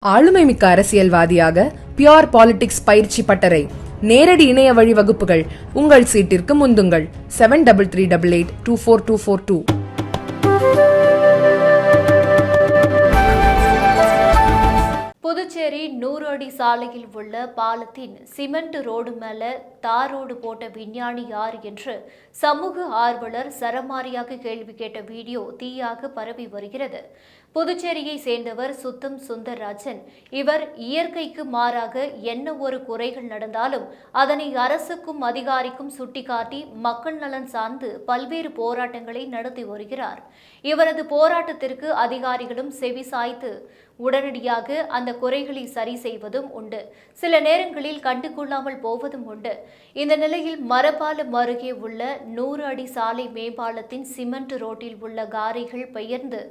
ஆளுமைமிக்க அரசியல்வாதியாக pure politics பயிற்சி பட்டறை நேரடி இணைய வழி வகுப்புகள் உங்கள் சீட்டிற்கு முந்துங்கள் 7338824242. புதுச்சேரி 100 அடி சாலையில் உள்ள பாலத்தின் சிமெண்ட் ரோடு மேல தார் ரோடு போட்ட விஞ்ஞானி யார் என்று சமூக ஆர்வலர் சரமாரியாக கேள்வி கேட்ட வீடியோ தீயாக பரவி வருகிறது. புதுச்சேரியை சேர்ந்தவர் சுத்தம் சுந்தர்ராஜன். இவர் இயற்கைக்கு மாறாக என்ன ஒரு குறைகள் நடந்தாலும் அதனை அரசுக்கும் அதிகாரிக்கும் சுட்டிக்காட்டி மக்கள் நலன் சார்ந்து பல்வேறு போராட்டங்களை நடத்தி வருகிறார். இவரது போராட்டத்திற்கு அதிகாரிகளும் செவிசாய்த்து உடனடியாக அந்த குறைகளை சரி செய்வதும் உண்டு. சில நேரங்களில் கண்டுகொள்ளாமல் போவதும் உண்டு. இந்த நிலையில் மரப்பாலம் அருகே உள்ள 100 அடி சாலை மேம்பாலத்தின் சிமெண்ட் ரோட்டில் உள்ள காரைகள் பெயர்ந்து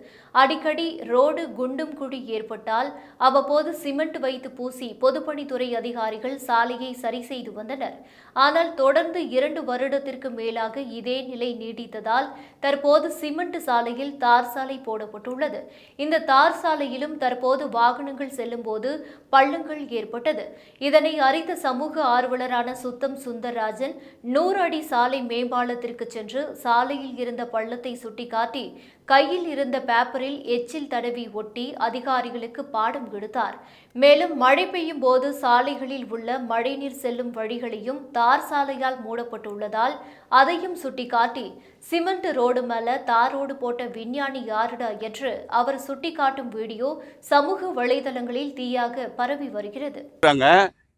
அடிக்கடி ரோடு குண்டும் குழி ஏற்பட்டால் அவ்வப்போது சிமெண்ட் வைத்து பூசி பொதுப்பணித்துறை அதிகாரிகள் சாலையை சரி செய்து வந்தனர். ஆனால் தொடர்ந்து 2 வருடத்திற்கு மேலாக இதே நிலை நீடித்ததால் தற்போது சிமெண்ட் சாலையில் தார் சாலை போடப்பட்டுள்ளது. இந்த தார் சாலையிலும் தற்போது வாகனங்கள் செல்லும் போது பள்ளங்கள் ஏற்பட்டது. இதனை அறிந்த சமூக ஆர்வலரான சுத்தம் சுந்தர்ராஜன் 100 அடி சாலை மேம்பாலத்திற்கு சென்று சாலையில் இருந்த பள்ளத்தை சுட்டிக்காட்டி கையில் இருந்த பேப்பரில் எச்சில் தடவி ஒட்டி அதிகாரிகளுக்கு பாடம் எடுத்தார். மேலும் மழை பெய்யும் போது சாலைகளில் உள்ள மழைநீர் செல்லும் வழிகளையும் தார் சாலையால் மூடப்பட்டுள்ளதால் அதையும் சுட்டிக்காட்டி சிமெண்ட் ரோடு மேல தார் ரோடு போட்ட விஞ்ஞானி யாருடா என்று அவர் சுட்டிக்காட்டும் வீடியோ சமூக வலைதளங்களில் தீயாக பரவி வருகிறது.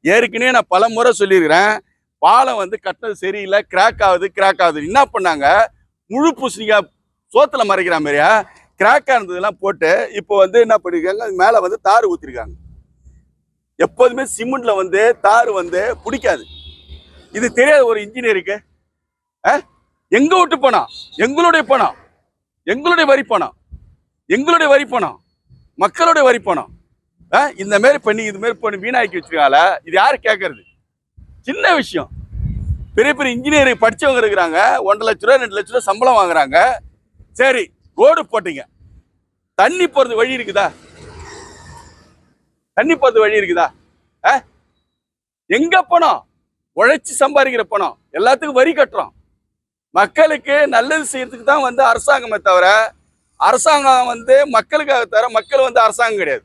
ஏற்கனவே நான் பல முறை சொல்லியிருக்கிறேன், பாலம் கட்டினது சரியில்லை, கிராக் ஆகுது. என்ன பண்ணாங்க, முழு பூசணிக்காய் சோத்துல மறைக்கிற மாதிரியா கிராக்கா இருந்ததெல்லாம் போட்டு இப்போ என்ன பண்ணிருக்காங்க, மேல தார் ஊத்திருக்காங்க. எப்போதுமே சிமெண்ட்ல தார் பிடிக்காது. இது தெரியாத ஒரு இன்ஜினியருக்கு எங்க விட்டு பணம், எங்களுடைய பணம், எங்களுடைய வரி பணம், எங்களுடைய வரி பணம், மக்களுடைய வரி பணம் இந்த மாதிரி பண்ணி இது மாதிரி பண்ணி வீணாக்கி வச்சிருக்காங்கள. இது யாரு கேட்கறது? சின்ன விஷயம். பெரிய பெரிய இன்ஜினியரிங் படிச்சவங்க இருக்கிறாங்க, 1.5 லட்ச ரூபா 2 லட்ச ரூபா சம்பளம் வாங்குறாங்க. சரி, ரோடு போட்டீங்க, தண்ணி போறது வழி இருக்குதா? தண்ணி போறது வழி இருக்குதா? எங்க பணம்? உழைச்சி சம்பாதிக்கிற பணம். எல்லாத்துக்கும் வரி கட்டுறோம். மக்களுக்கு நல்லது செய்யறதுக்கு தான் அரசாங்கமே தவிர, அரசாங்கம் மக்களுக்காக தவிர மக்கள் அரசாங்கம் கிடையாது.